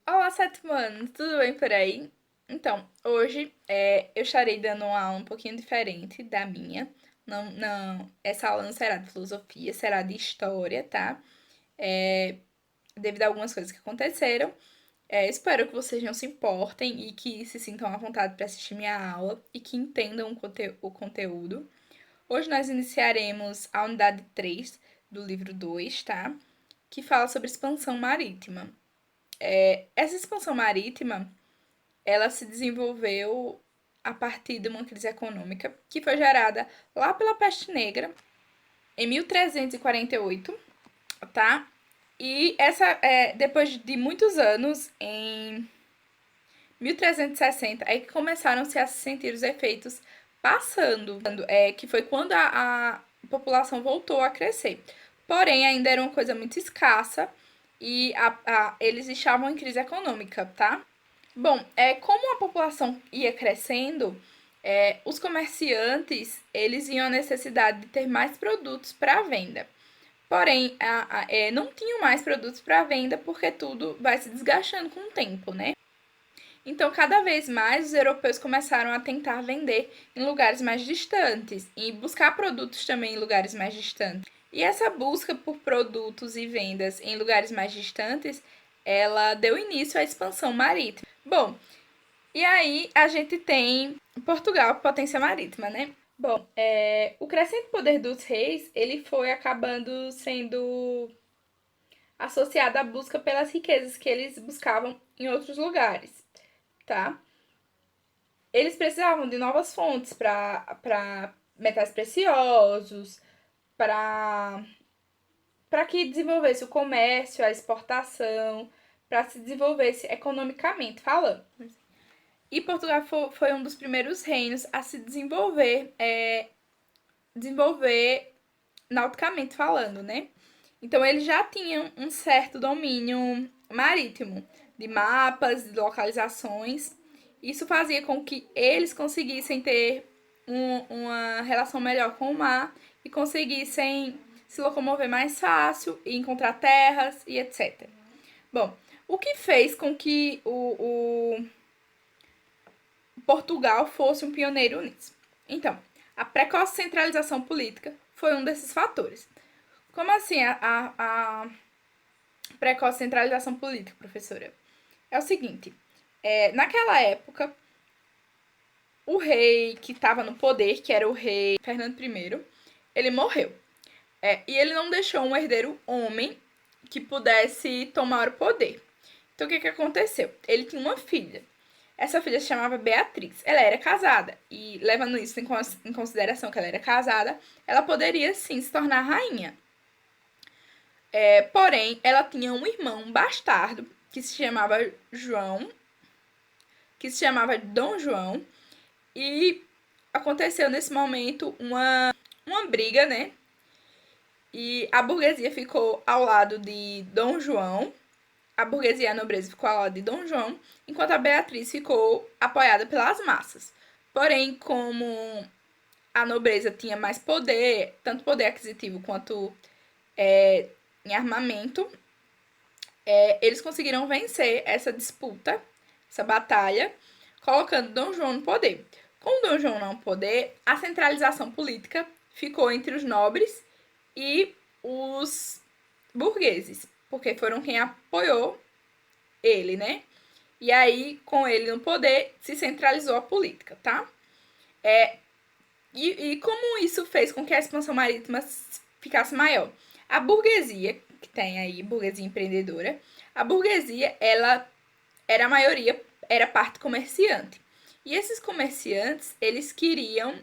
Olá, sétimo ano, tudo bem por aí? Então, hoje eu estarei dando uma aula um pouquinho diferente da minha. Não, essa aula não será de filosofia, será de história, tá? É, devido a algumas coisas que aconteceram. Espero que vocês não se importem e que se sintam à vontade para assistir minha aula e que entendam o conteúdo. Hoje nós iniciaremos a unidade 3 do livro 2, tá? Que fala sobre expansão marítima. Essa expansão marítima ela se desenvolveu a partir de uma crise econômica que foi gerada lá pela peste negra em 1348, tá? E depois de muitos anos, em 1360, é que começaram-se a se sentir os efeitos passando, que foi quando a população voltou a crescer. Porém, ainda era uma coisa muito escassa e eles estavam em crise econômica, tá? Bom, como a população ia crescendo, os comerciantes eles viam a necessidade de ter mais produtos para venda. Porém, não tinham mais produtos para venda porque tudo vai se desgastando com o tempo, né? Então, cada vez mais os europeus começaram a tentar vender em lugares mais distantes e buscar produtos também em lugares mais distantes. E essa busca por produtos e vendas em lugares mais distantes, ela deu início à expansão marítima. Bom, e aí a gente tem Portugal, potência marítima, né? Bom, o crescente poder dos reis, ele foi acabando sendo associado à busca pelas riquezas que eles buscavam em outros lugares, tá? Eles precisavam de novas fontes para metais preciosos, para que desenvolvesse o comércio, a exportação, para se desenvolvesse economicamente falando. E Portugal foi um dos primeiros reinos a se desenvolver nauticamente falando, né? Então eles já tinham um certo domínio marítimo, de mapas, de localizações. Isso fazia com que eles conseguissem ter uma relação melhor com o mar e conseguissem se locomover mais fácil e encontrar terras e etc. Bom, o que fez com que o Portugal fosse um pioneiro nisso? Então, a precoce centralização política foi um desses fatores. Como assim a precoce centralização política, professora? É o seguinte, naquela época, o rei que estava no poder, que era o rei Fernando I, ele morreu. E ele não deixou um herdeiro homem que pudesse tomar o poder. Então, o que aconteceu? Ele tinha uma filha. Essa filha se chamava Beatriz. Ela era casada. E, levando isso em consideração que ela era casada, ela poderia, sim, se tornar rainha. Porém, ela tinha um irmão bastardo que se chamava João, que se chamava Dom João, e aconteceu nesse momento uma briga, né? E a burguesia ficou ao lado de Dom João, a burguesia e a nobreza ficou ao lado de Dom João, enquanto a Beatriz ficou apoiada pelas massas. Porém, como a nobreza tinha mais poder, tanto poder aquisitivo quanto em armamento, eles conseguiram vencer essa disputa, essa batalha, colocando Dom João no poder. Com Dom João no poder, a centralização política ficou entre os nobres e os burgueses, porque foram quem apoiou ele, né? E aí, com ele no poder, se centralizou a política, tá? E como isso fez com que a expansão marítima ficasse maior? A burguesia, que tem aí burguesia empreendedora, a burguesia, ela era a maioria, era parte comerciante. E esses comerciantes, eles queriam,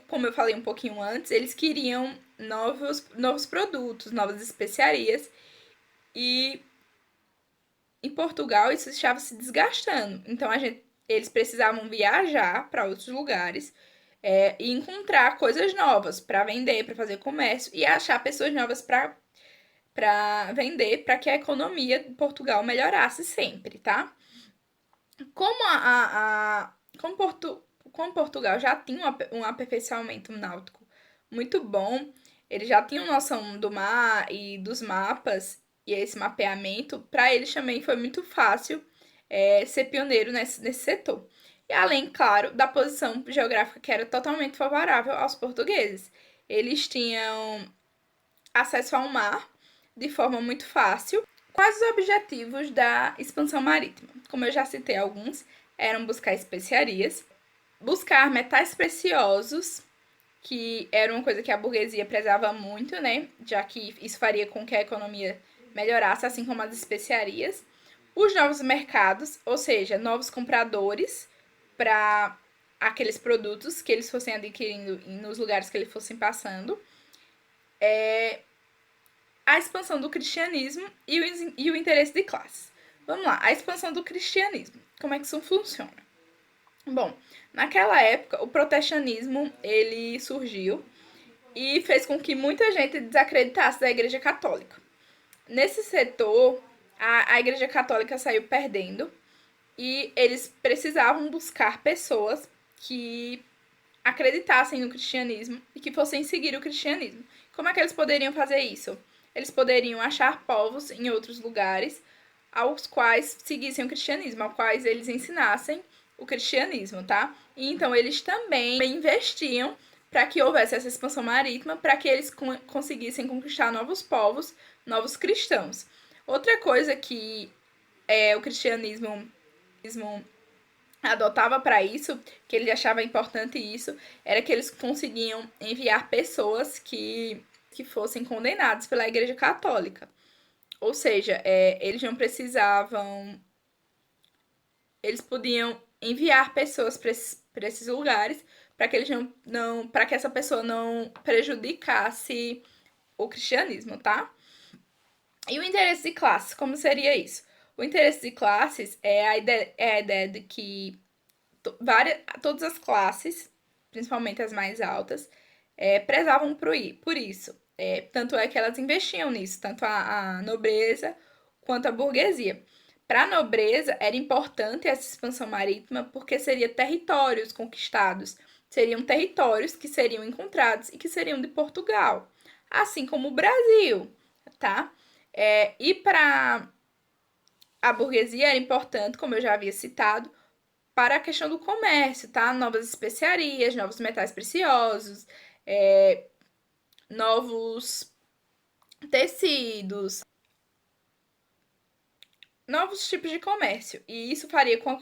como eu falei um pouquinho antes, eles queriam novos produtos, novas especiarias. E em Portugal isso estava se desgastando. Então eles precisavam viajar para outros lugares e encontrar coisas novas para vender, para fazer comércio e achar pessoas novas para vender, para que a economia de Portugal melhorasse sempre, tá? Como como Portugal já tinha um aperfeiçoamento náutico muito bom, eles já tinham noção do mar e dos mapas, e esse mapeamento, para eles também foi muito fácil ser pioneiro nesse setor. E além, claro, da posição geográfica que era totalmente favorável aos portugueses. Eles tinham acesso ao mar de forma muito fácil. Quais os objetivos da expansão marítima? Como eu já citei alguns, eram buscar especiarias, buscar metais preciosos, que era uma coisa que a burguesia prezava muito, né? Já que isso faria com que a economia melhorasse, assim como as especiarias. Os novos mercados, ou seja, novos compradores para aqueles produtos que eles fossem adquirindo nos lugares que eles fossem passando. A expansão do cristianismo e o interesse de classes. Vamos lá, a expansão do cristianismo. Como é que isso funciona? Bom, naquela época, o protestantismo ele surgiu e fez com que muita gente desacreditasse da Igreja Católica. Nesse setor, a Igreja Católica saiu perdendo e eles precisavam buscar pessoas que acreditassem no cristianismo e que fossem seguir o cristianismo. Como é que eles poderiam fazer isso? Eles poderiam achar povos em outros lugares aos quais seguissem o cristianismo, aos quais eles ensinassem o cristianismo, tá? E então eles também investiam para que houvesse essa expansão marítima, para que eles conseguissem conquistar novos povos, novos cristãos. Outra coisa que o cristianismo adotava para isso, que ele achava importante isso, era que eles conseguiam enviar pessoas que fossem condenadas pela Igreja Católica. Ou seja, eles não precisavam. Eles podiam enviar pessoas para esses lugares para que eles para que essa pessoa não prejudicasse o cristianismo, tá? E o interesse de classes, como seria isso? O interesse de classes é a ideia de que todas as classes, principalmente as mais altas, prezavam por isso. Tanto é que elas investiam nisso, tanto a nobreza quanto a burguesia. Para a nobreza, era importante essa expansão marítima porque seriam territórios conquistados, seriam territórios que seriam encontrados e que seriam de Portugal, assim como o Brasil, tá? E para a burguesia era importante, como eu já havia citado, para a questão do comércio, tá? Novas especiarias, novos metais preciosos, novos tecidos, novos tipos de comércio. E isso faria com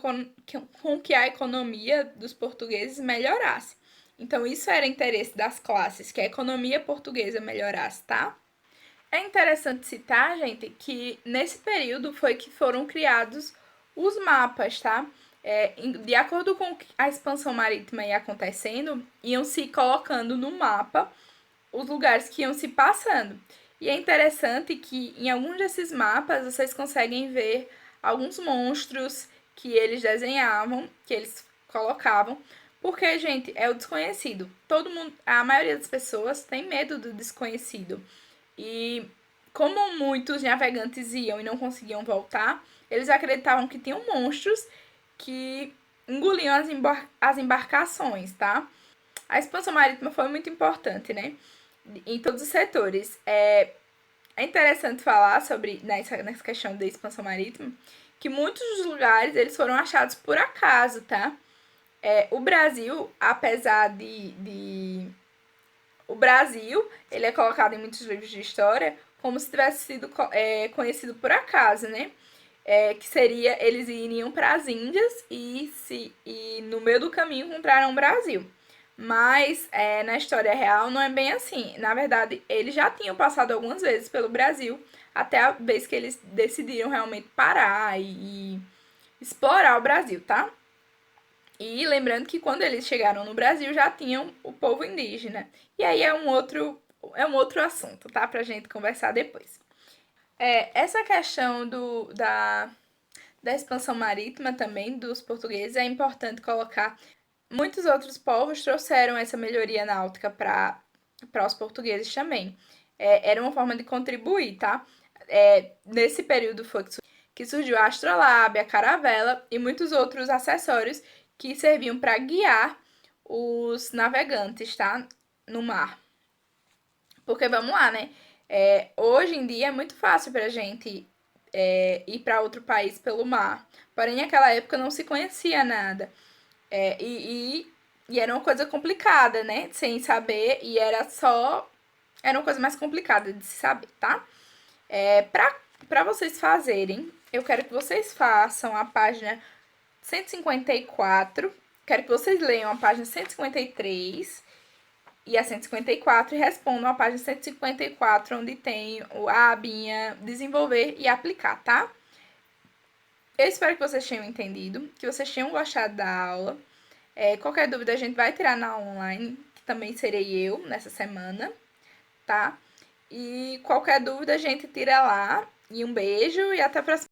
que a economia dos portugueses melhorasse. Então, isso era interesse das classes, que a economia portuguesa melhorasse, tá? É interessante citar, gente, que nesse período foi que foram criados os mapas, tá? De acordo com a expansão marítima ia acontecendo, iam se colocando no mapa os lugares que iam se passando. E é interessante que em alguns desses mapas vocês conseguem ver alguns monstros que eles desenhavam, que eles colocavam, porque, gente, é o desconhecido. Todo mundo, a maioria das pessoas tem medo do desconhecido. E como muitos navegantes iam e não conseguiam voltar, eles acreditavam que tinham monstros que engoliam as embarcações, tá? A expansão marítima foi muito importante, né? Em todos os setores. É interessante falar sobre nessa questão da expansão marítima que muitos dos lugares eles foram achados por acaso, tá? O Brasil, apesar o Brasil, ele é colocado em muitos livros de história como se tivesse sido conhecido por acaso, né? Que seria, eles iriam para as Índias e no meio do caminho encontraram o Brasil. Mas na história real não é bem assim. Na verdade, eles já tinham passado algumas vezes pelo Brasil, até a vez que eles decidiram realmente parar e explorar o Brasil, tá? E lembrando que quando eles chegaram no Brasil já tinham o povo indígena. E aí é um outro assunto, tá? Pra gente conversar depois. Essa questão da expansão marítima também dos portugueses é importante colocar. Muitos outros povos trouxeram essa melhoria náutica para os portugueses também. Era uma forma de contribuir, tá? Nesse período foi que surgiu a astrolábia, a caravela e muitos outros acessórios que serviam para guiar os navegantes, tá? No mar. Porque vamos lá, né? Hoje em dia é muito fácil pra gente ir para outro país pelo mar. Porém, naquela época não se conhecia nada. E era uma coisa complicada, né? Sem saber, e era só. Era uma coisa mais complicada de se saber, tá? Pra vocês fazerem, eu quero que vocês façam a página 154. Quero que vocês leiam a página 153 e a 154 e respondam a página 154, onde tem a abinha desenvolver e aplicar, tá? Eu espero que vocês tenham entendido, que vocês tenham gostado da aula. Qualquer dúvida a gente vai tirar na online, que também serei eu nessa semana, tá? E qualquer dúvida a gente tira lá. E um beijo e até a próxima.